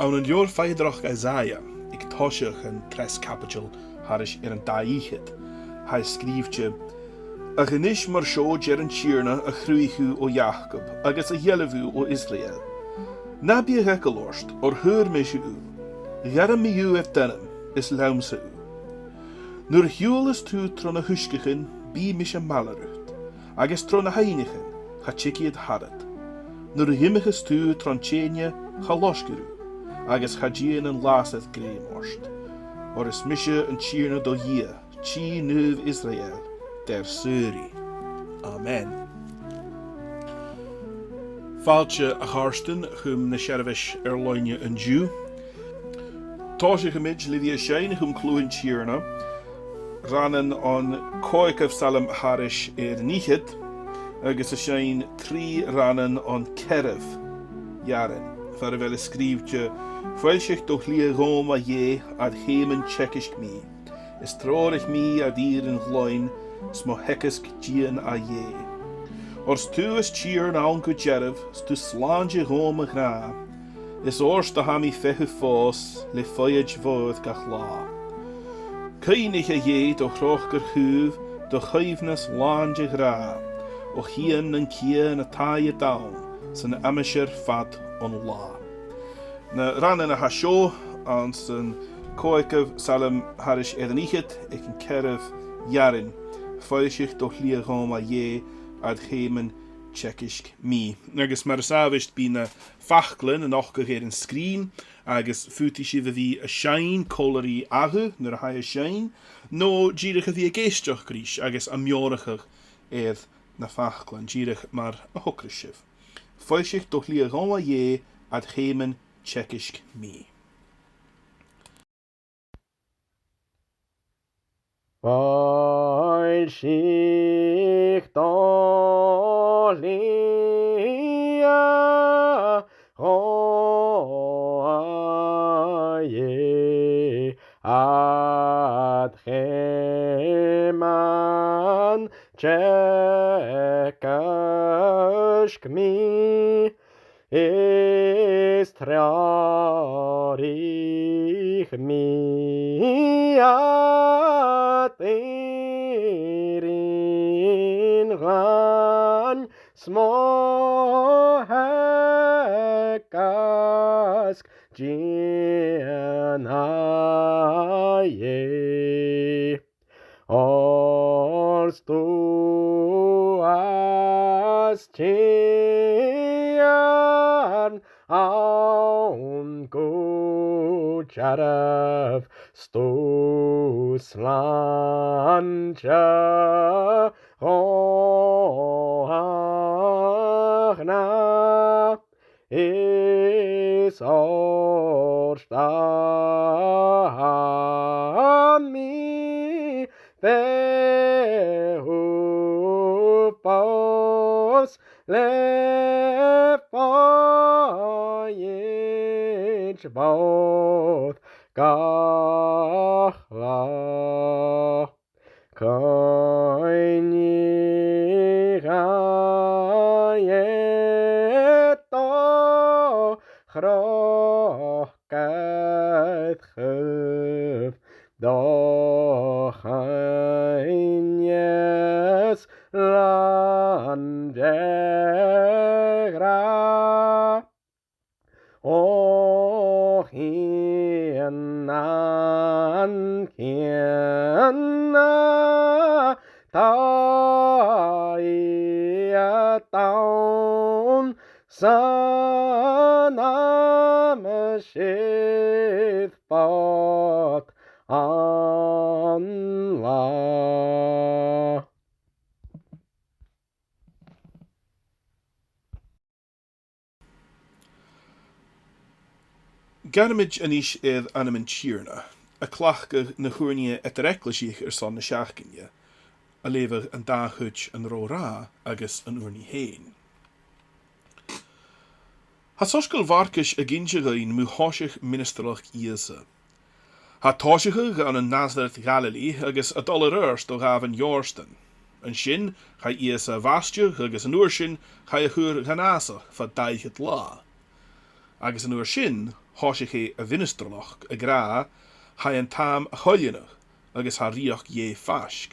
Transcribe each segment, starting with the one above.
Aan een jaar feiedrach Isaiah, ik toshig een tres capital harish een daïchit. Hij schreef je, a genish mar sho Gearran Tierna a chruichu o Jacob, agus a yelevu o Israel. Nabi a gekelorst, or heur meisje u. Gearran mi u ef denim, is laumse u. Nur hiul is tu tron a huskechin, bi mish a malarut. Agus tron a heinigen, ha chiki het harret. Nur himmig is tu tron tjenje, ha loshgeru. Agus ha gien en laset greemorst. Or is misje een Tierna do jie, chi nuv Israel. Der Suri. Amen. Faaltje a harsten, hum na Seirbheis loine een Jew. Táise gemid livia Shane, hum cluin Tierna. Rannen on Coicav Salam Harish Nichit. Agus a Shane 3 rannen on Kerev Jaren. Farvel schreefje. Vuilsich doch lie Roma je ad hemen Tschekisch mi. Is trorig mi ad ieren gloin. Smo hekisk gian a je. Ors tu is Tierna anku Jerev, stu slanje Rome gra. Is ors da hami fehu fos, le foiage voed gach la. Keinig a je do chrochger huv, do chuivnes lanje gra. O hien en kien a taie down, san amisher fat on la. Na rannen a hasho, aan san koikev salem harish edenichet, ik en kerev jarin. Vuilsich doch lie Roma je ad hemen Tschekisch mi. Agus mar savisht bina fachglen en och gegeer een screen, agus futische vi a shine colori ahu, nur ha a shine, no gierige vi a geestjoch grish, agus a mjorige na fachglen, gierig mar a hokrishiv. Vuilsich doch lie Roma je ad hemen Tschekisch mi. Weil sich da lia roaie ad cheman tschekashk mi ist traurig mi in ran smo hekask Gianaye Ors tu as Tian aun gucharav stu slanja Ochna is orstami behupos lefoyich both Ghàidhlig Coinighaieto chrochgaith dochainies landegra O hienan hiena taia taun sanam shith pot an la. Garmid anish anam in Tierna, a clachge na chuirne et ecclesiach son na seachcinne, a lever an dachuch an rórá agus an uirní héin. Ha soscail bharcais a ginse gain mu háiseach ministrach íasa. Ha táiseach an an Nazareth Galilee agus a dollar earst do gavan Jorston. An sin cha íasa vasteach agus an uirsin cha a chuir ganasach fa daichet lá. agus an uair sin, háisich é a vinnestralach, a gra, ha an tam a choilionach, agus ha rioch je fask,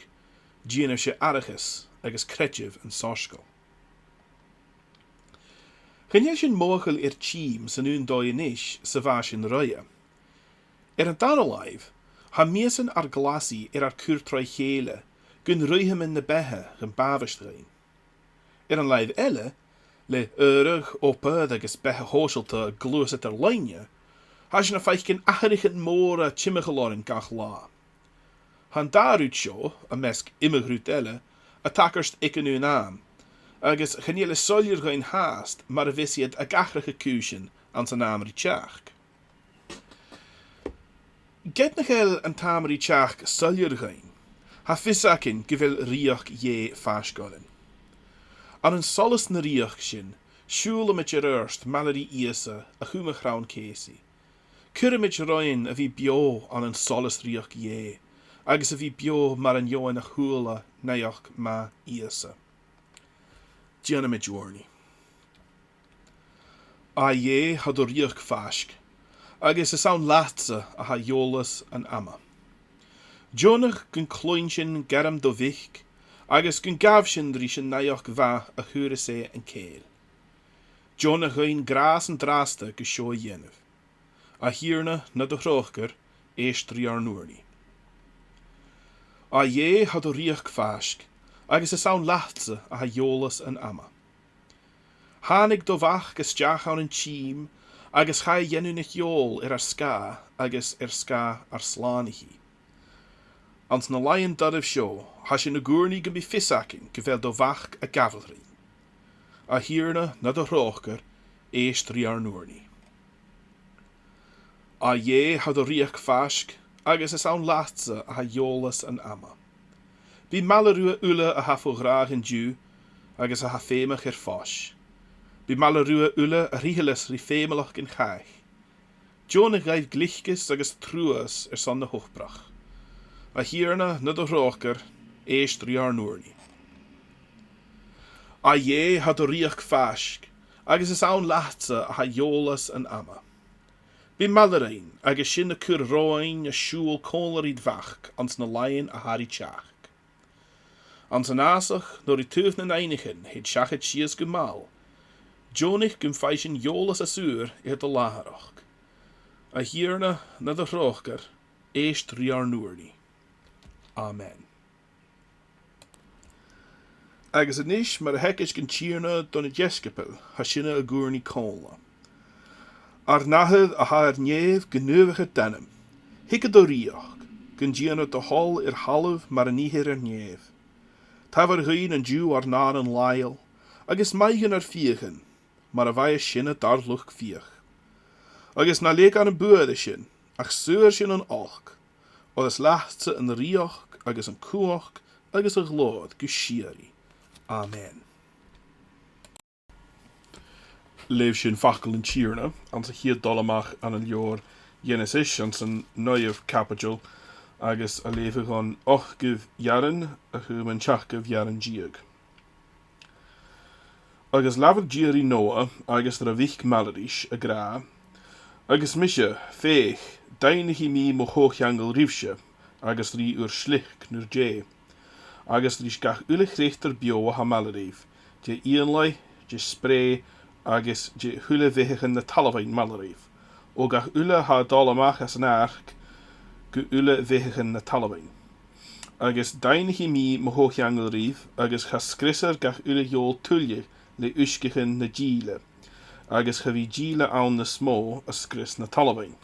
díanamh sé arachas, agus creidimh an sáscail. Gynnyl sin móchail tíim san ún dóianis sa bhais in roia. An danalaibh, ha measan ar glasi ar cúrtrai chéile, gun ruiham in na bethe gan bavastrein. An laibh eile, le eurach opad agus bethe hóisialta glúas at leine, ha sin a feicin acharichan móra timimechalórin gach lá. Han darút seo, a mesk imigrút eile, a takarst ikenún am, agus gynnyl solir gain haast, mar a visiad a gachracha cúsin an san amri teach. Getnachel an tamri teach solir gain, ha fisakin gyfel rioch je fasgolin. An een Soloist na rioch sin, siúla mit je rörst malari isa a chumach raun kési. Cura mit roin a vi bio an een Soloist rioch je, agus a vi bio mar an joan a chula naioch ma isa. Diana mit jorni. A je had o rioch fask, agus a saun latsa a ha jolas an ama. Jonach gun cloinshin garam do vich, agus gun gavshin drishin naioch va a hure se an keel. Jonach gain gras an draste gesho jenev. A hierna na de grochker, eest riar noorni. A je had o rioch fask, agus a saun latsa a ha jolas an ama. Hanig do vach gestiach an tíim, agus chai jenu nich jol ar ska, agus ska ar slanihi. Ans na lion dadif seo, ha sin na gúrni gan bi fisakin, gyfel do vach a Ghàidhlig. A hierna na do rochker, eest riar noorni. A je had o rioch fask, agus a saun latsa a ha jolas an ama. Bi malarua ule a ha fo graag in dju, agus a ha fémach fos. Bi malarua ule a rigeles ri fémelach in gaich. Jonach gaif glichkes agus truas son de hoogbrach. A hierna na do roker, eest riar noorni. A je had o rioch fask, agus a saun latsa a ha jolas an ama. Bi malarein, agus sin a cur roin a siúl cólarid vach, ans na lion a hari teach. Ans an asach, nor I tuuf na einigen, het siachet sias gemal. Jonich gum feishin jolas a suur het de laharach. A hierna na de rochker, eest riar noorni. Amen. Agus a nish mar a hekis gan tierna don a jeskepel, ha sinna a gúrni cóla. Ar nahad a ha neef genuige denim. Hikke do rioch, gan gianna do hol halv mar a nihir neef. Tavar gyn an dju ar nar an lail, agus meigen ar viechen, mar a vai sinne darluch viech. Agus na leek aan een buurde sin, ach suur sin an och, o is lachtse an rioch, agus an kuach, agus a glód gushiri. Amen. Leef sin fakkel in tjirne, an se hier dollemach an een joor jenis is, an zijn neuef capital, agus a lefe gan och giv jaren, a hu men tjach giv jaren gieg. Agus laver gieri noa, agus er a vich malerish, a gra, agus misje, feich, deinig mi mo hoogjangle rifsje, agus ri ur schlich nur je. Agus ri skach ulich rechter bio ha malerief, je ienlei, je spray, agus je hule vehigen de talwein malerief. O gach ule ha dollemach as an ark, gu ule vehigen de talwein. Agus deinig mi mo hoogjangle rief, agus ga skrisser gach ule jol tulje, le uskichen na giele. Agus ga vi giele aan na smo a skris na talwein.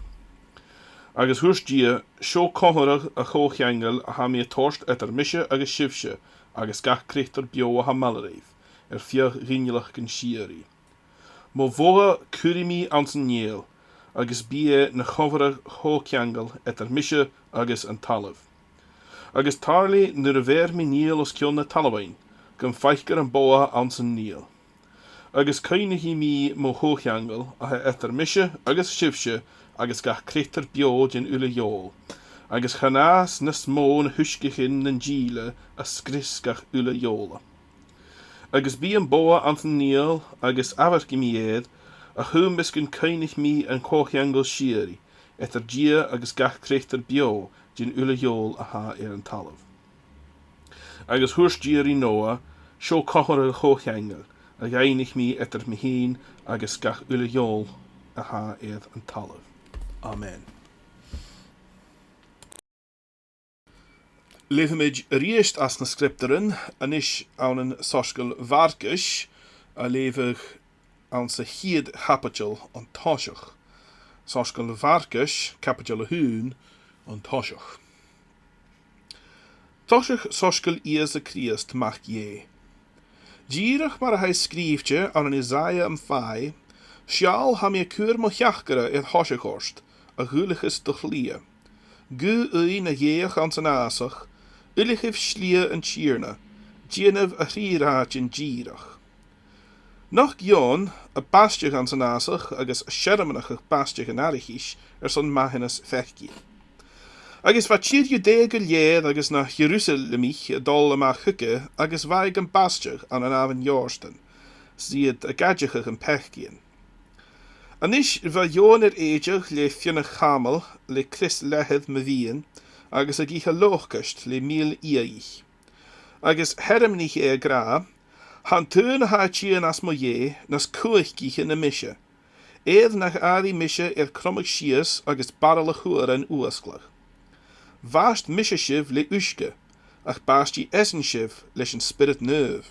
Agus hús dia, sjo kohorig a hoogjangle a ha meer torst et misje agus shifsje, agus gach krichter bio ha malerief, vier rinjelach gen shieri. Mo voge kurimi aan zijn neel, agus bie na choverig hoogjangle et misje agus an talef. Agus tarli nur ver mi neel os kjon na talwein, gan feichker an boa aan zijn neel. Agus kainig mi mo hoogjangle a ha et misje agus shifsje, agus gach krichter bio gen ule jol. Agus chanaas na smo na huskichin na giele a skris gach ule jola. Agus bi an boa aan zijn neel, agus avergimieed, a chum miscin cainig mi an cócheangol siari, etar dia agus gach creachtar bio din ula jól a ha an talamh. Agus thuairt diarí Noa, seo cochar a chócheangol, a gainig mi etar mihín agus gach ula jól a ha an talamh. Amen. Leefimid riest as na scripteren, anis aan een soskel varkis, a levig aan se hied capital an toshach. Soskel varkis, capital huun, an toshach. Toshach soskel ies a Christ mag je. Gierig maar hij schreefje aan een Isaiah am 5, Sjaal ha me keur mo jachkere het hoshachorst, a guliges toch lie. Gu ui na jeeg aan zijn asach, Ulichif slie en tjierna, djenev a rieraat in gierig. Nog Jon, a pastje aan zijn asach, agus a schermenachig pastje genarichisch, son mahenes vechkie. Agus wat tjier Judea leer, agus na Jerusalemich, a dolle ma hukke, agus waig een pastje aan een avond jorsten, zie het a gadjigig een pechkien. Anish va Jon eegig le fjennig gamel, le Christ lehed me wien, agus a gicha lochkust le mil ieich. Agus hermnich gra, han tuin ha tjien as mo je, nas kuich gicha na misje. Nach adi misje kromig sies, agus barrele chuur en uasklag. Vast misje shiv le uske, ach basti essen shiv leis een spirit neuv.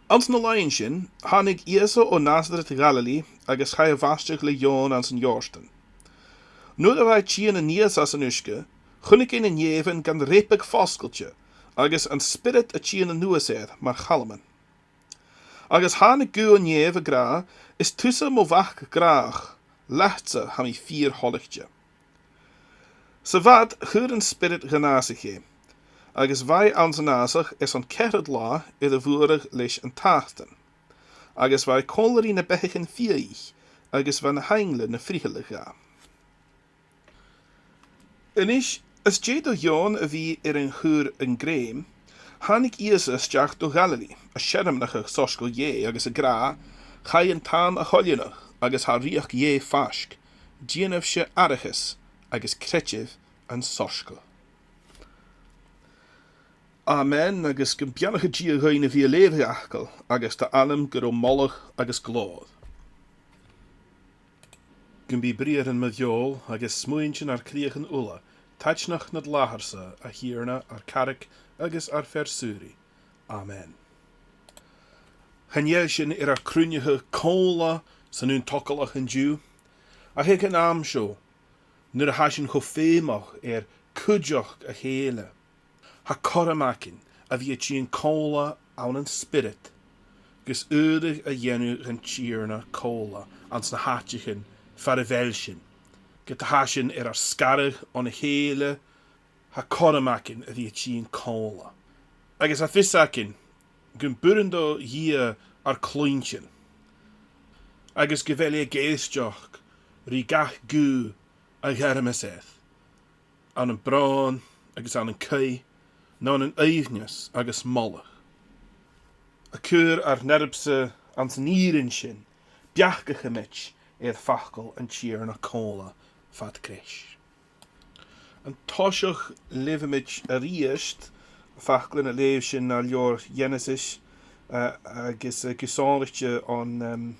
Ans na leinshin, han ik Iesu o Nazareth Galilee, agus chai vastig le Jon ans een jorsten. Nu dat wij tjien en nies as een uske, gun ik in een jeven gan repig foskeltje, agus an spirit a tjien en nueser, maar galmen. Agus han ik gu en jeven gra, is tussen mo wach graag, lechtse ha mi 4 holligtje. Se wat gur een spirit genasig he, agus wij aan zijn nasig is an kerret la de voerig leis en tachten. Agus wij kolerie na bechen 4, agus van heingle na friegele ga. En is jedo Jon wie een huur en greem, han ik Iesus jach do Galilee, a schermnachig soskel je, agus a gra, ga een taan a holjenach, agus ha riach je fask, djenefse ariches, agus kretjev en soskel. Amen, agus gympianach dia goine via leven achkel, agus ta allem gero mollig, agus glod. Gymbi brieren met jol, agus smoeintjen ar kriegen ulla, tatchnach nad laharse, a hierna ar karik, agus ar versuri. Amen. Hanjelchen ar krunjige kola, san un tokkelach en ju, a hek een amsho, nur hasjen chofeemach kudjoch a hele. Ha koramakin, a wie tjien kola aan een spirit, gus udig a jenu gen tjierna kola, ans na hatjichen, farvelchen, get hasjen ar skarrig on a hele, ha koramakin a wie tjien kola. Agus a fisakin, gun burendo hier ar klointjen. Agus gevelie geestjoch, rigach gu a germeseth, aan een braun, agus aan een kei, nou een eivnes agus mollig. A keur ar nerpse ans nierenshin, biachige mitch fachkel en tjier na cola vat kresh. An toshach levemich a riest, fachglen a leefshin na jor Genesis, agus gesonrichtje on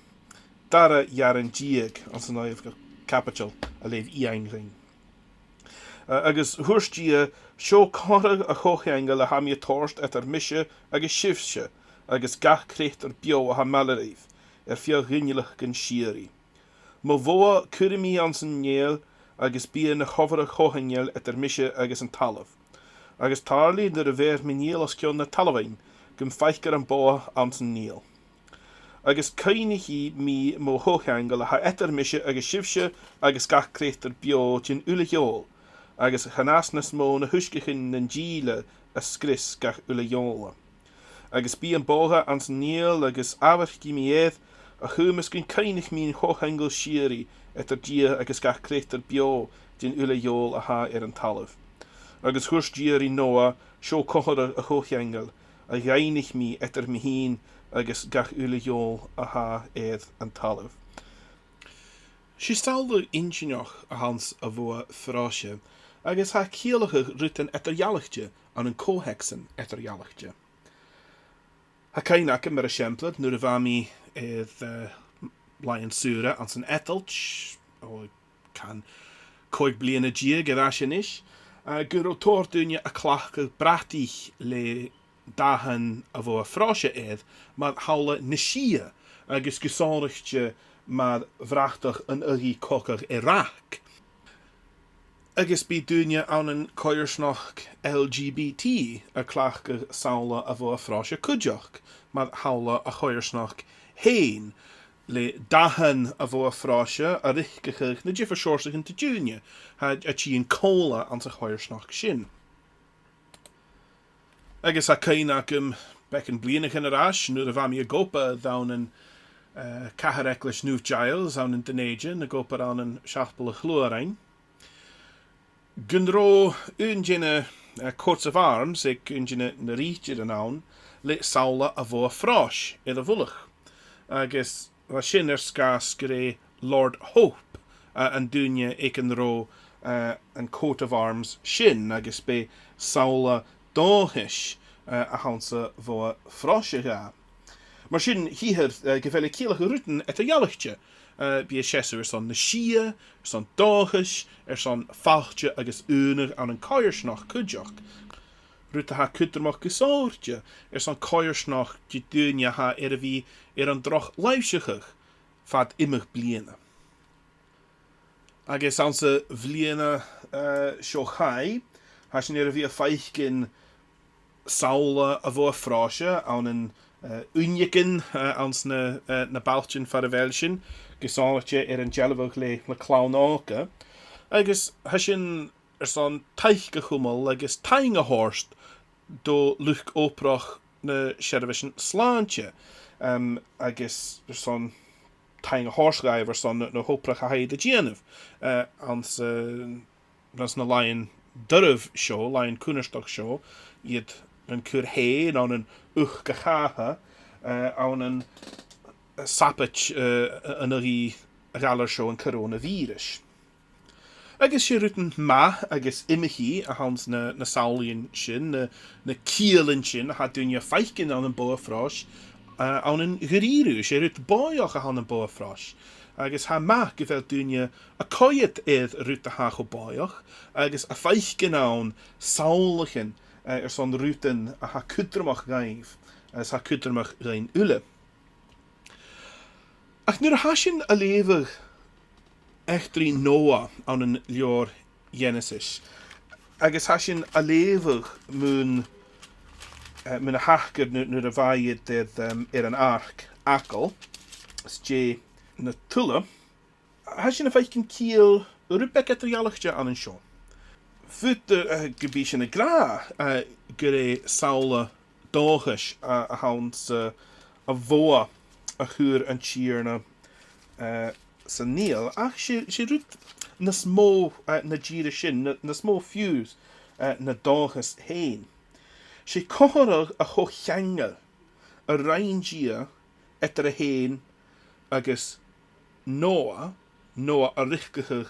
dara jaren dieg, ans een oeif capital, a leef iangling. Agus hurstie seo corrag a chochengel a ha mi torst et misje agus shifsje, agus gach krecht bio a ha malereif, fio rinjelig gen shiri. Mo voa kurimi an zijn neel, agus bie na chover a chochengel et misje agus an talaf. Agus tarli de rever mi neel as kion na talavain, gum feichker an boa an zijn neel. Agus kainichi mi mo chochengel a ha et misje agus shifsje, agus gach krecht bio tin ulegjol. Agus chanasnas mo na huskechin en gile a skris gach ule jola. Agus bi an boga ans neel agus awerch gimieth a chumis gyn keinig min hochengel shiri et dia agus gach krechter bio din ule jol a ha an talaf. Agus hurs dieri Noa sjo kochor a hochengel a geinig mi et mi hin agus gach uliol aha éad an talamh. Si stalda insineach a hans a bhua fráshe, agus ha cíalacha rutan etarhealachte an an cóhexan etarhealachte. Ha cainach mar a siemplad nuair a bhami éad Lion Sura an san etalt, ó can coig bliana dia gydasin ish, gur o tor dúine a clachg bratich le dahan a fo a fráshe éad, mad hawla nishia, agus gusánrichtje mad vrachtach an ugi cochach Iraq. Agus bí dúine an an coirsnach LGBT a clachg saula a fo a fráshe cudjach, mad hawla a coirsnach hain, le dahan a fo a fráshe a richgechig na jiffer sorsig in te dúine, had a chi in cola an sa choirsnach sin. Agus a cainach becken blianach in a ras, nu a fami a gopa down in cahareklish New Giles down in Denaja, na gopa an an siachpel a chluarein. Gunro unjine courts of arms, ek unjine na rietje an aun, le saula a fo a frás, a vullach. Agus was sin skas gre Lord Hope an dúine ek an ro an coat of arms sin agus be saula dóhish a hansa vo fráshe ga. Mar sin híher gefelle kielach ruten et a jalachtje bí a sesser son na shia, son dóhish, son fachtje agus uner an coirsnach cudjach. Ruta ha kuddermach gesaurtje, son coirsnach die dúine ha vi an droch leifsigig, fad immig bliene. Agus anse vliene shochai, has je vi a feichkin saula a vo frásje an een unjeken ans na baltjen far a velsin, gesaurtje an jelvog le clownake. Agus has son teichge hummel agus teinge horst do luch oprach na Seirbheis slaantje. Agus son teinge horsgaiver son na hoprach a haid a djenef. Ans na Lion Durf show, Lion Coonerstock show, iad an cur heen an een gachaha, an een sapach an agi galler show an coronavirus. Agus sé ruten ma agus imichi a hans na saulien sin, na kielen sin, ha dúine feichkin an een boa frás, an een geriru, sé rut boiach a han een boa frás. Agus ha ma gefel dúine a coiet eid rut a ha go boiach, agus a feichkin an saulichen son ruten a ha kuddermach gaif, as ha kuddermach rein ulle. Ach nu ha sin a lever echtri Noah an een lior Genesis. Agus ha sin a lever mun a hachger nu a vaied an ark akkel, as je na tulle, ha sin a feikin kiel rupek et realigtje an een show. Fut gebi sin a gra gure saule dogish a hans a voa a chuur an tjierna sa Neil, ach she rut na smó na gira sin, na smó fuse na dogus heen. She cohorach a chochangel a reingia etter a heen agus Noah a richtige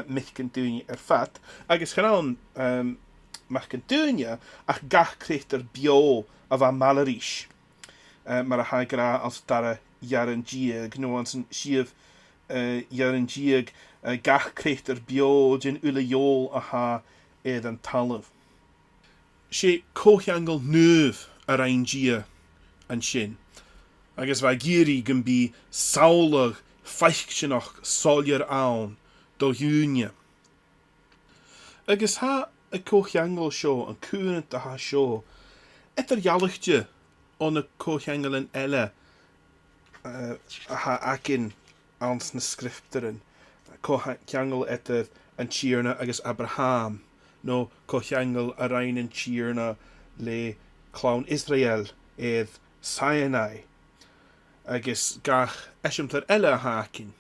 michken dúine fat, agus gaan machken dúine ach gach kreeg bio a va malerish. Maar a haigra als daar jaren gieg, no ans sief jaren gieg gach kreeg bio jin ule jol a ha ed an talef. She kochangel neuf a reingia an shin. Agus va giri gym bi saulig feichtjenach soljer aan do junie. Agus ha a kochangel show an kunet a ha show. Etter jallichtje on a kochangel en elle a ha akin ans na skrifteren. Kochangel etter an tjierna agus Abraham. No kochangel a rein en tjierna le clown Israel edd Sinai. Agus gach esimpler elle a hakin.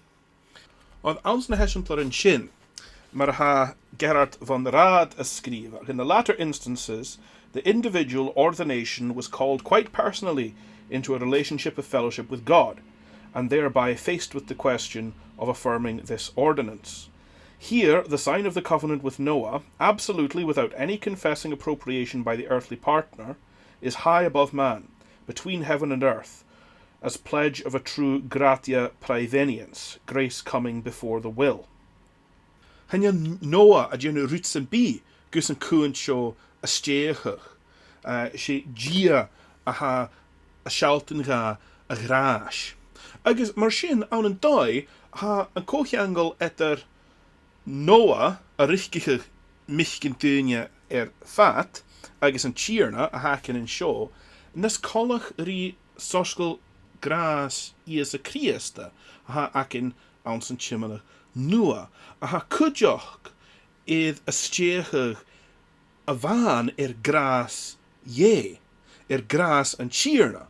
Ond ans na esimpler en shin, maar ha Gerard van Raad a skriva. In the latter instances, the individual or the nation was called quite personally into a relationship of fellowship with God, and thereby faced with the question of affirming this ordinance. Here, the sign of the covenant with Noah, absolutely without any confessing appropriation by the earthly partner, is high above man, between heaven and earth, as pledge of a true gratia praeveniens, grace coming before the will. Hanya Noah a dhéanú rút san bí, gus an cúint seo a stéachach, sé dia a ha a sealtan ga a grás. Agus mar sin an an dói ha an cócheangel etter Noah a richtige michcin duine fat, agus an tíarna a hacan an seo, nes collach rí soscail grás ias a Christa a ha acin an san chimana nua, a ha cudjoch iad a stéachach a bhain grás ye, grás an tíarna,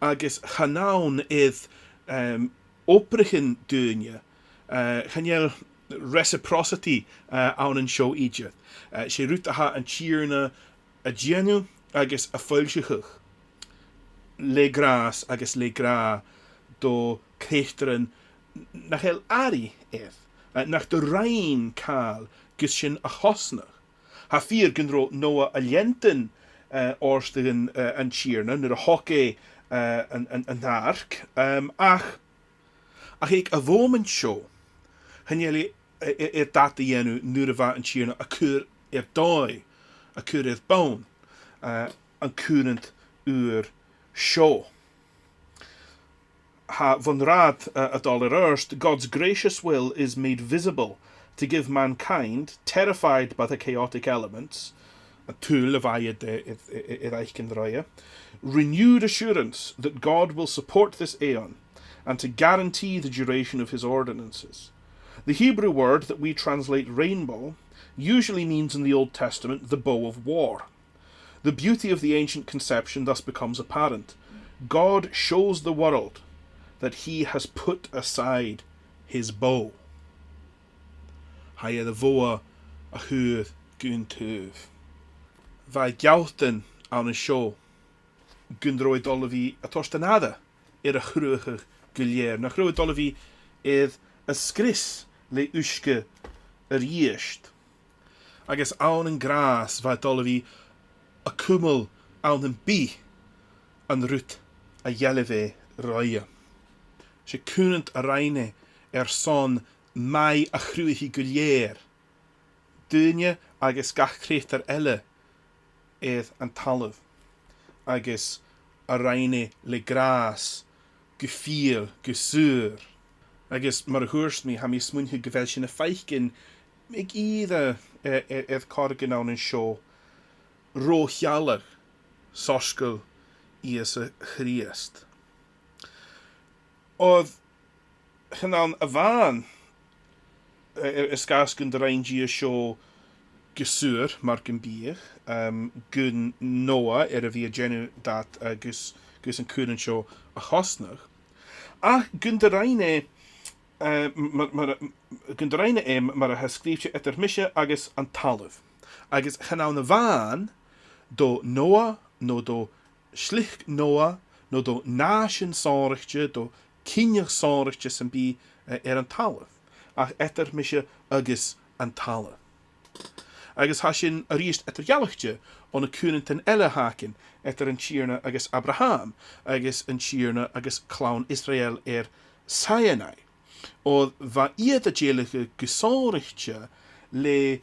agus chanán iad oprichin duine, chanel reciprocity an an seo Egypt. Sé rút a ha an tíarna a dhéanú agus a foilseach le grás agus le grá do chéchtran nach hel ari nach de rein kaal gus sin a chosnach. Ha fír gynro Noah a lienten orstigen an tíarna nuair a hocké an ark, ach ik a bhóman seo hanjeli dat a dhéanú nuair a bheith an tíarna a cúr dói, a cúr bán, an cúrant úr seo. Ha von Raad at all erst, God's gracious will is made visible to give mankind, terrified by the chaotic elements, a tool of renewed assurance that God will support this aeon and to guarantee the duration of his ordinances. The Hebrew word that we translate rainbow usually means in the Old Testament the bow of war. The beauty of the ancient conception thus becomes apparent. God shows the world that he has put aside his bow. Haie de voa a huur gun tuv. Vai gjouten aan een show. Gundroid Olivi a torstenade a gruige gulier. Na groot Olivi a skris le uske riest. Agus aan een gras vai Olivi a kummel aan een bi an rut a jelleve roie. Ze kunent a reine son mai a chruihi gulier. Dunje agus gach krechter elle an talv. Agus a reine le gras, gefiel, gesur. Agus mar hoorst mi ha mi smunhe gevel sin a feichkin, ik either cardigan aan een show, rohjaller, soskel, ies a chriest. Oedd hynna'n a fan ysgasgyn de reingi a sio gysur mar gymbyr gyn Noah a fi a genu dat gys yn cwyn yn sio a chosnach a gyn de reine mar a hysgrifio etter misio agos an talv agos hynna'n a fan do Noah no do schlich Noah no do nashin sorichtje do Cíneach sáirichte san bí an talamh, ach etar mise agus an talamh. Agus ha sin a ríist etar gealachte an a cúnant an eile hácin etar an tíarna agus Abraham, agus an tíarna agus clán Israel Sinai. Oedd va iad a déalacha gusáirichte le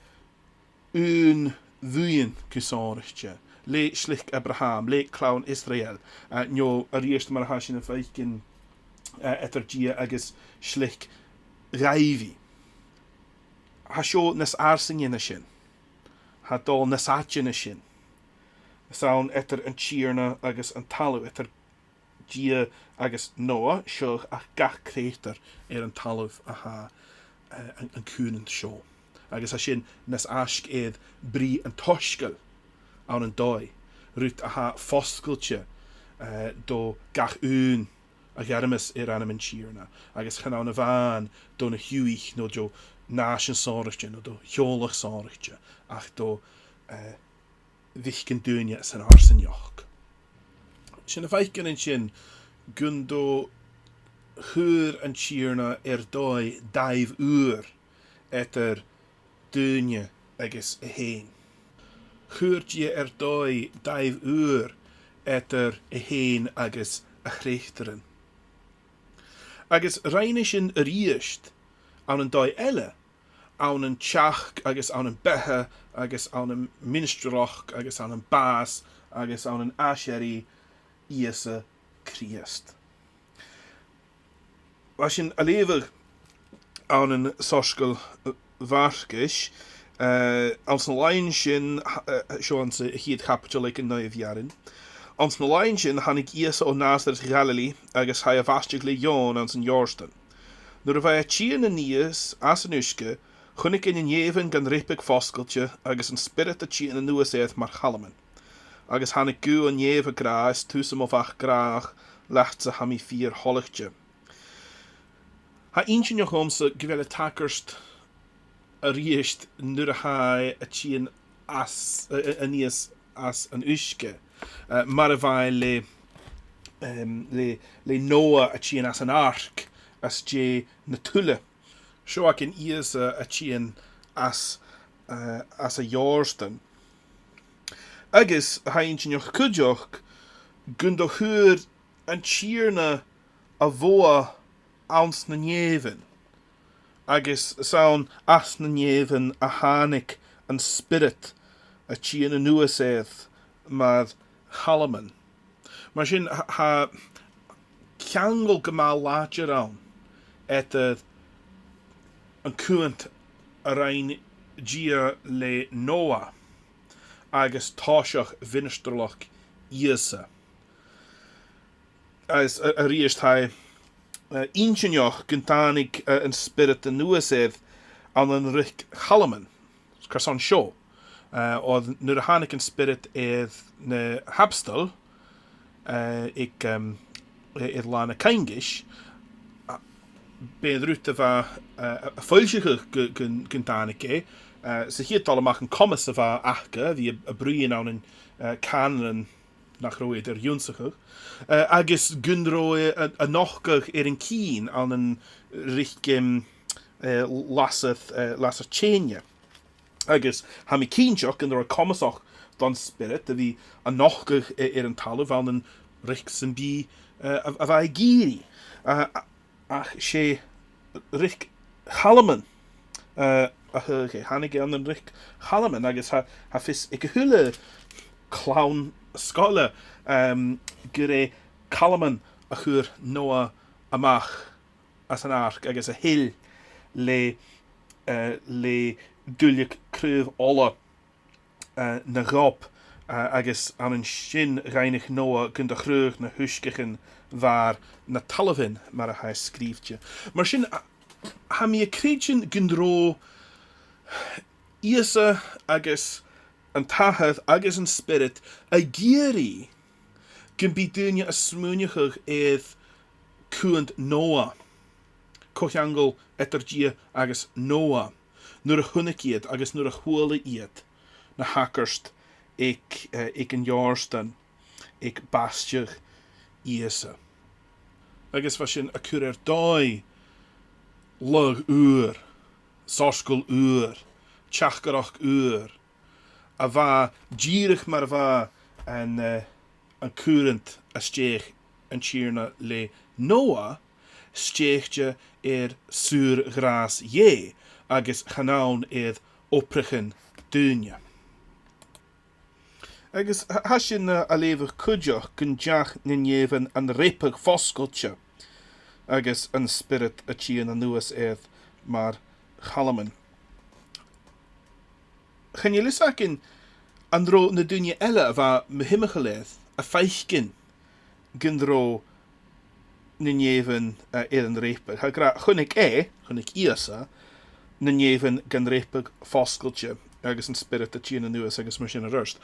un bhuiin gusáirichte, le schlich Abraham, le clán Israel, nio a ríist mar ha sin a feicin etter dia agus schlich raivi. Ha sio nes arsing in a sin. Ha dol nes atje a sin. Saun etter an tíarna agus an talu etter dia agus Noah sio a gach kreiter an talu a ha an cúnant sio. Agus ha sin nes ask eid brí an toskal an an dói. Rút a ha foskeltje do gach un a Gearmas anam an tíarna, agus chanán a bhain do na hiúich no do náis an sáirichte no do heolach sáirichte ach do vichcin duine san arsan joch. Sin a bhaicin in sin gun do chuair an tíorna dói 10 uair etar duine agus a héin. Chuairtí dói 10 uair etar a héin agus a chréichterin. Agus raine sin a ríist an an dói eile, an an teach agus an an bethe agus an an ministrach agus an an bás agus an an aséirí Iesa Christ. Was sin a léver an an soscail bharcais, ans na lein sin sean sa chiad capitalaigh in Naomh ans na lein sin hanig Iesa ó Nazareth Galilee agus ha a bhasteach le Jón ans an Jórstan. Nuair a bheith tían na níos as an uisce, chunig in éhan gan ripig foscailte agus an spirit a tían na nuas éad mar chalaman. Agus hanig gú an éha grás túsam ó bhach grách lecht sa hami 4 holachte. Ha insin joch omsa gyfele takerst a riest nuair a hai a tían as a níos as an uisce. Mar a bhaid le Noah a tían as an ark as dé na tulle. Seo ac in Iesa a tían as a Jórstan. Agus ha insin joch cudjoch gun do chuair an tíorna a bhua ans na néhan. Agus saun as na néhan a hánig an spirit a tían na nuas éad mar chalaman. Mar sin ha ceangol go má láidir an etar an cuant a rain dia le Noah agus táiseach vinnistrlach Iesa. As a riest hai insinjoch guntánig an spirit a nuas éad an an rich chalaman, cos an seo. Or nuair a hánig an spirit éad na habstal ag lána caingis, ben rút a bheith a foilseach guntánig é, sa hiadtal amach an commas a bheith achga, hí a brúin an an canan nach roiad júnsachach, agus gunró a nochgach an cín an an rich lasach chéine. Agus ha mi cínseach an ar a commasach don spirit a bhí a nochgach an talamh an an rich san bí a bheith gíri. Ach sé rich chalaman a thuge hanig an an rich chalaman agus ha fis ag thuile clown scoile gur é chalaman a chuair Noah amach as an ark agus a hill le dúileach cruamh óla na gop agus an an sin reinig Noah gun de chruach na huiscechan waar na talvin mar a ha scríbte. Mar sin ha mi a créidjin gun ró Iesa agus an tahad agus an spirit a géirí gun bí duine a smúneachach éad cuant Noah. Cochangol etar dia agus Noah. Nuair a chunig iad agus nuair a chuala iad na hakarst ag an Jórstan ag basteach Iesa. Agus was sin a cur dói lug uair, soscail uair, teachgarach uair, a bha díirich mar bha an curant a steach an tíorna le Noah, steachte súr gras dhé, agus chanán oprichin duine. Agus ha sin a léveh cudjoch gun deach na néhan an ripig foscailte agus an spirit a tían an nuas éad mar chalaman. Chan je lisacin an ró na duine eile a bha mehimimecha léad a feichcin gun ró na néhan an ripig. Ha gra chunig Iesa na néhan gan ripig foscailte agus an spirit a tían an nuas agus mar sin a rust.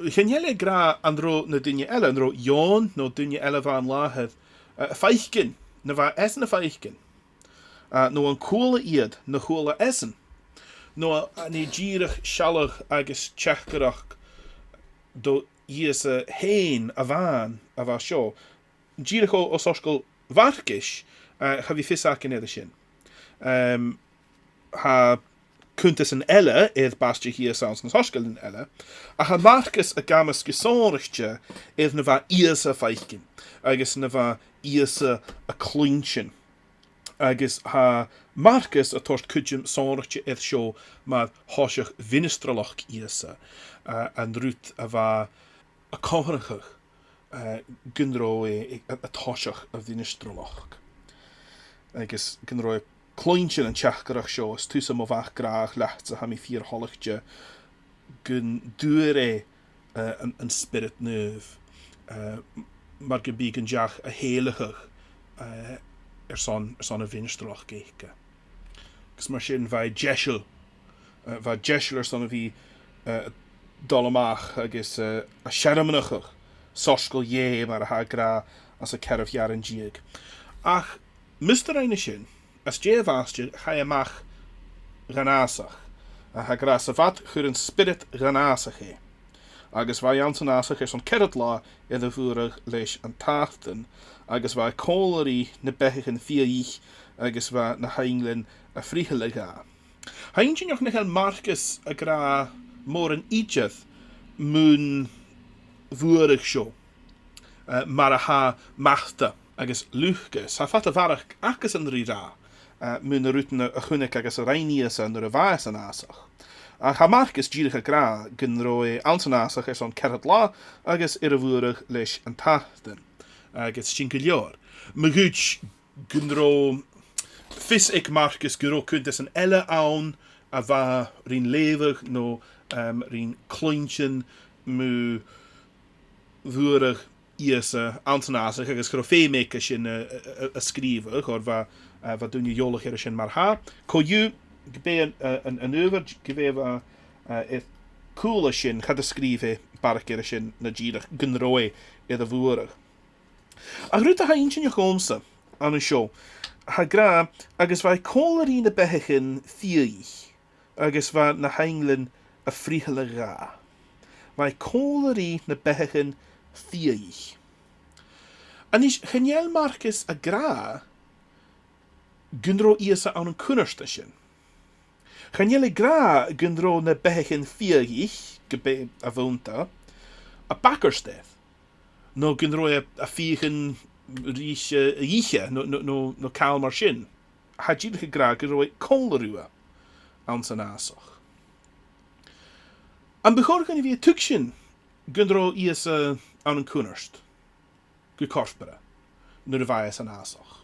Chan je gra an ró na duine eile, an ró Jón nó duine eile bha an láthad a feichcin, na bha esan a feichcin. nó an cúla iad na chúla esan. nó an é díirich sealach agus teachgarach do is a hain a van of our show. Jiricho o soskel varkish, have you fisak in edder shin. Ha kuntes an elle, bastje hier sounds na soskel in elle. A ha Marcus a gamas gesonrichtje, na va iasa feikin. Agus na va iasa a clunchin. Agus ha Marcus a tocht kudjum sonrichtje show maar hoshach vinistralach iasa. And root a va a conrachach. Gunro a toshach a vinistralach. Agus gunro Klointje en tjachkerach show is tussen of ach graag lecht ha mi 4 holligje gun dure een spirit nerve maar gebiegen jach a heilige son a vinstrach geke gus mar sin vai jeshel son of vi dollamach agus a shermanach soskel je maar ha gra as a kerf jaren jig ach Mr. Eine sin as je vastje ga je mag ganasach. Ha grasavat gur een spirit ganasach he. Agus waar jansenasach is on kerretla in de voerig leis an tachten. Agus waar koleri ne bechigen vierich. Agus waar na heinglen a friegele ga. Heintje nog nechel Marcus a gra mor een ietsjeth moon voerig show. Maar ha machte. Agus luchke. Sa fat a varach akes an rira. Mun ruten a chunig agus a reinias an a vaas an asach. A ha Marcus gyrich gra gyn roi ansan asach is on kerret la agus a voerig leis an tachten. Agus chinkelior. Maguch gyn ro fis ik Marcus gyro kuntes an elle aun a va rin levig no rin klointjen mu voerig iese ansan asach agus gyro fémeke sin a skrivig or va wat doen je jolig er sin maar ha. Ko je gebe een over gebe het coole sin gaat skrive bark er sin na jirig gunroi de voerig. A ruta ha eentje je gomse aan een show. Ha gra agus vai koleri na behigen fieich. Agus va na heinglen a friegele ra. Vai koleri na behigen fieich. En is genial Marcus a gra Gundro iesa aan een kunnerstation. Geniale gra gundro na behigen vierich gebe avonta a bakkersteth. No gundro a viegen riche no kaal marshin. Hajid gra gundro kollerua aan zijn asach. An begorgen wie tukshin gundro iesa aan een kunnerst. Gekorspere. No de vaas aan asach.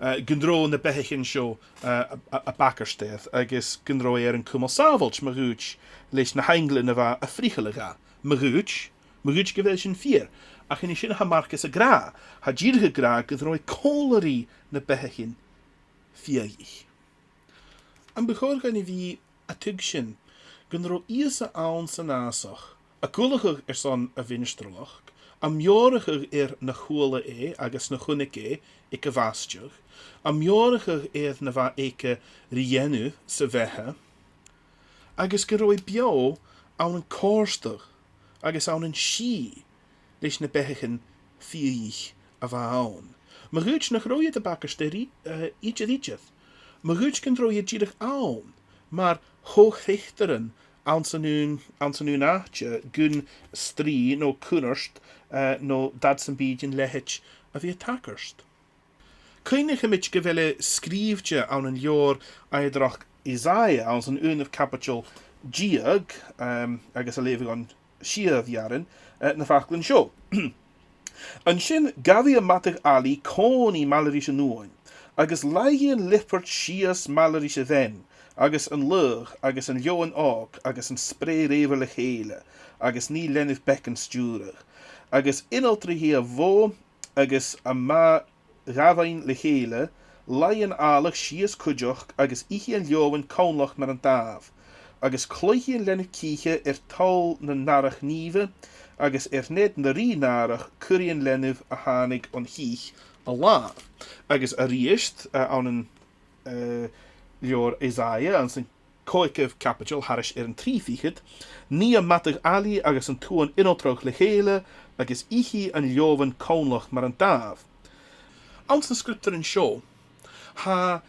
Gundro na behigen show a bakkersteth agus gundro een kumalsavelch maruch leis na heinglen na a friegele ga. Maruch gevel sin 4. Ach in sin ha Marcus a gra. Ha jirge gra gundro koleri na behigen 4. An begorgan wie a tugshin gundro iesa aan san asach. A koeliger son a vinstrolach. Am joriger na chole agus na chunnike ik a vastjug. Am joriger na va eke rienu se vehe. Agus geroi bio aan een korstig. Agus aan een shi. Leis na behigen 4 a va aan. Maruch na groeie de bakkersteri ietsje. Maruch kan roie jirig aan. Maar hoogrichteren aan zijn nachtje gun stri no kunnerst no dadsen bijen lehech a vi takkerst. Keinige mit gewelle skriefje aan een jaar eidrach Isaiah aan zijn een of capital Giag agus a levig aan Seirbheis jaren na faklen show. An sin gavi a matig ali koni malerische noin agus leien lippert Sias malerische ven. Agus an lug, agus an joan ook, agus an spray reverle hele, agus ni lennig bekken sturig, agus inaltri hier vo, agus a ma ravain le hele, laien alig Sias kudjoch, agus ichi an joan kaunlach met an taaf, agus kloichi lennig kieche tal na narach nieve, agus net na ri narach kurien lennig a hanig on hiech a laaf, agus a riest aan een Jor Isaiah aan zijn coicah capital haris an trífichid, ní a matach ali agus an túan inoltroch le chéile agus ichi an leovan cónlach mar an dáv. Ans na scriptar an seo, ha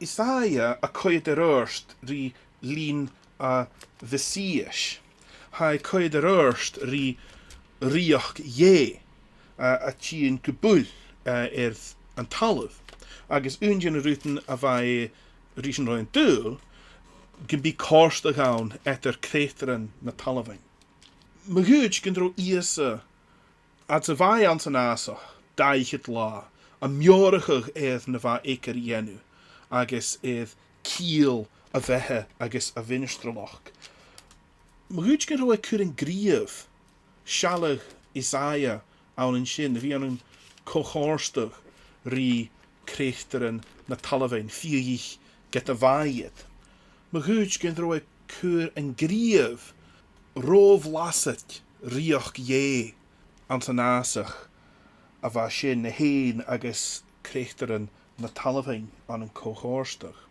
Isaiah a coid erst ri lín a Visíis, ha coid erst ri riach je a tín gebul an talv, agus unjan ruten a vai rischen roin dul, gyn bi korst a gaun etter kreteren na talvein. Maguj gyn dro iesa, at a vai an san asach, daichet la, a mjorachig na va eker jenu, agus kiel a vehe agus a vinstrelach. Maguj gyn dro e kurin grief, shalig Isaiah aan een sin, wie aan een cohorstig ri krechteren na talvein, fiig get a vaaiet. Maar goed, gen er keur en grief, roof lasset, riach je, aan zijn nasig, a va sin heen agus krechteren na talvein aan een cohorstig.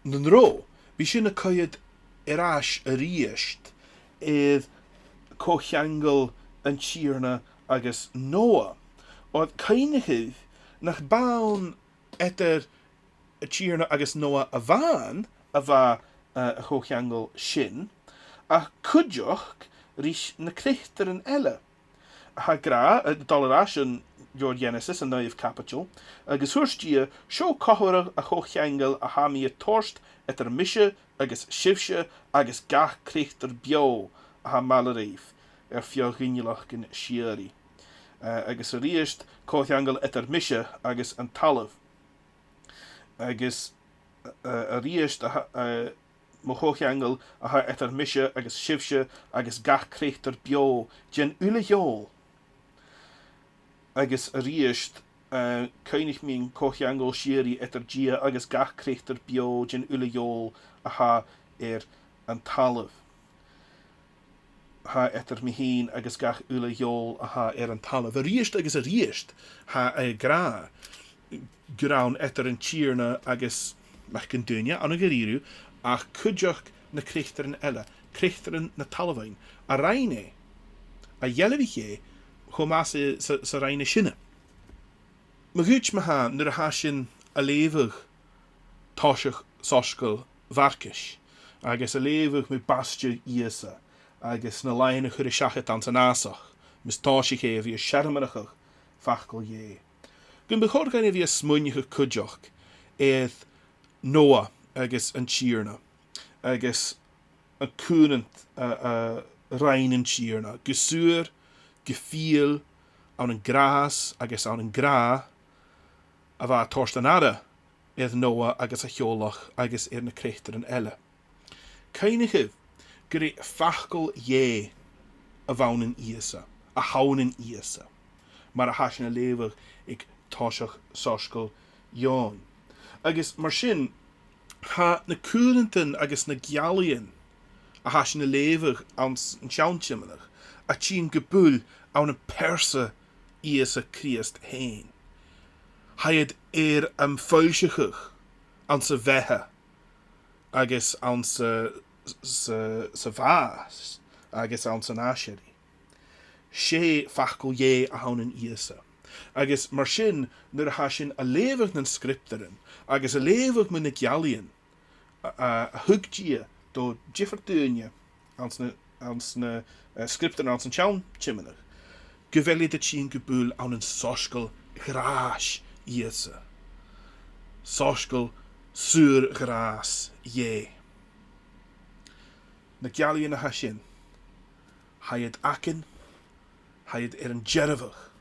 Nun ro, wie sin a kajed erash a riest, cochangel en Gearran agus Noah. Oed kainigid nach baun etter Gearran agus Noah a van, a va cochangel shin, a kudjoch rish na krechteren elle. Ha gra, dolarash en your Genesis en naif capital, agus hurstie, sho cohorig a cochangel a hamie torst etter mische agus shivsche agus gach krechter bio a ha malarief. Fioghinilach gyn sieri. Agus a riest, cochangel etter mische agus an talv. Agus a riest, mo cochangel a ha etter mische agus shivsche agus gach krechter bio gen ule jol. Agus a riest, keinig min cochangel sieri etter gia agus gach krechter bio gen ule jol a ha an talv. Ha etter mi heen agus gach ule jol a ha an talv. A riest agus a riest ha gra graun etter an Gearran agus mach gan dunia an a geriru ach kudjoch na krechteren elle, krechteren na talvein. A reine, a jelleviche, chomase sa reine shinne. Ma guch ma ha nur a ha sin a levig toshach soskal varkish, agus a levig me bastje iesa. Agus na leine chur seachat an san asach, mis táisi ché bhí sharmanachach fachgal je. Gun bechor gan bhí smuinige kudjoch, Noah agus an Gearran, agus a kunent rein an Gearran, gesuur, gefiel, an een gras, agus an een gra, a bha torst an ada, Noah agus a chiolach, agus na krechteren elle. Keinige gre fachgal je a vaunen iesa, a haunen iesa, maar a hasin a levig ik toshach soskal joan. Agus mar sin, ha na kurenten agus na Gealien a hasin a levig ans an tjauntjimmenach, a tjien gebul aan een perse iesa kriest heen. Ha het am fuilsigig an se vehe, agus an se vaas, agus an san asjeri. Sé fachgal je a haunen iesa. Agus mar sin, nur ha sin a levig nan scripteren, agus a levig mun Gealien, a huggie do jiffertuinje, ans na scripteren ans an tjaun chimmenach. Gewelli de tjien gebul aan een soskal graas iesa. Soskal sur graas je. Na Gealien a hasin, ha het aken, ha het een jervig,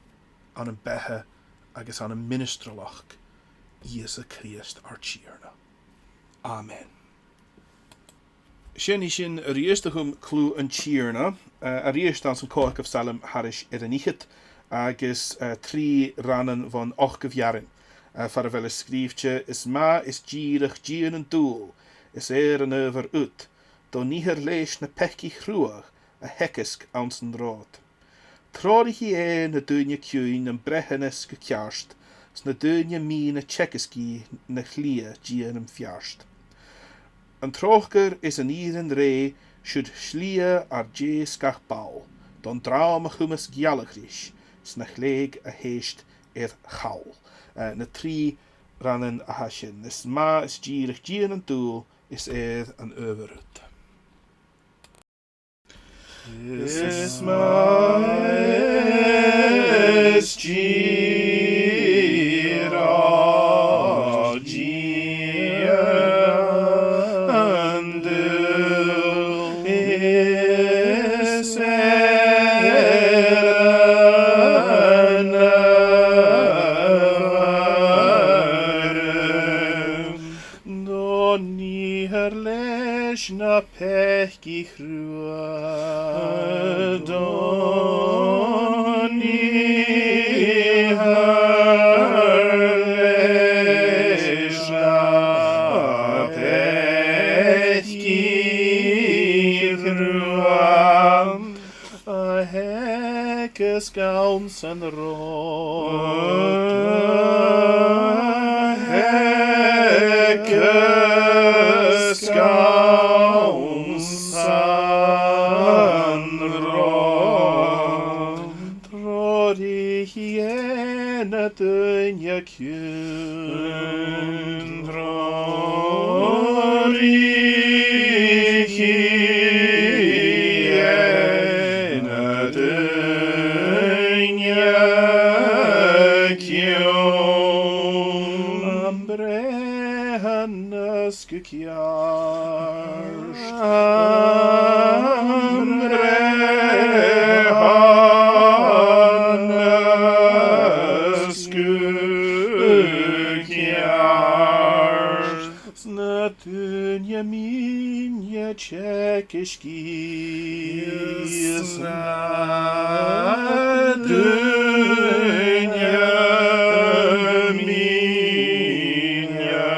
aan een behe, agus aan een ministrelach, Iesa Christ ar Gearran. Amen. Sin riestigum clú an Gearran, a riest aan zijn koch of Salem harish nichet, agus 3 rannen van 8 jaren. Far wel schriftje, is ma is gierig gien een doel, is een over uit, do niher lees na pekki chruag, a hekkesk aan zijn rood. Trodig je na dunje kuin en brechenes gekjarst, s na dunje mine tjekkeski na chlie gien hem fjarst. An trochger is an ieren ré, should schlie ar je skach bau, don draum chumas Gaelic snachleg a heest chaul. Na tri rannen a hasjen. Is ma is gierig gien an doel, is an overut. Is ma is Gearran doel, is na pechgi chrua doni harlesh na pechgi chrua a hekes gauns an rot hekes gauns an rot trodi hiena dynja kyn trodi hiena dynja kyn ambrehannas gekjarst ambrehannas gekjarst na dynja minja tjekiskis na dynja minja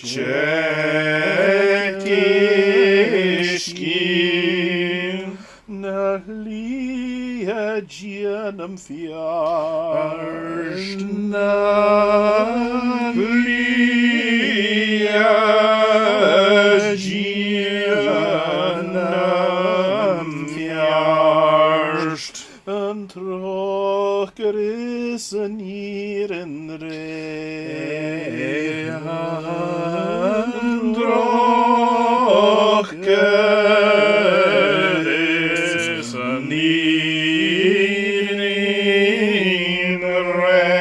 tjekiskis na lia gianam fjarst na lia gianam fjarst an trochger is an ieren re an trochger is an ieren re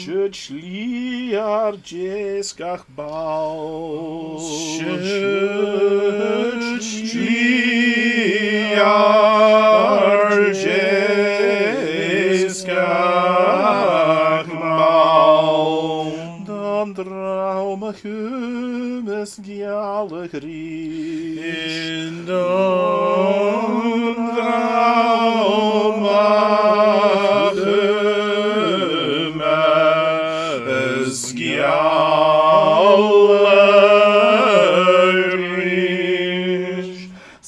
should schliar jeskach bau should schliar jeskach bau dan draume chumes Gaelic in dan draume chumes Gaelic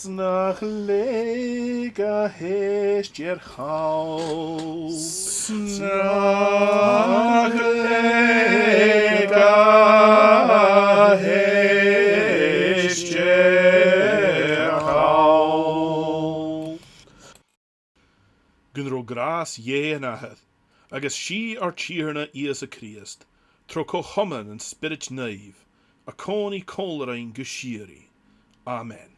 snach lega heest jer chaul snach lega heest jer chaul Gunro gras yenahet agus she ar tierna ias a Christ troco humman and spirit naive a coni colerain gushiri. Amen.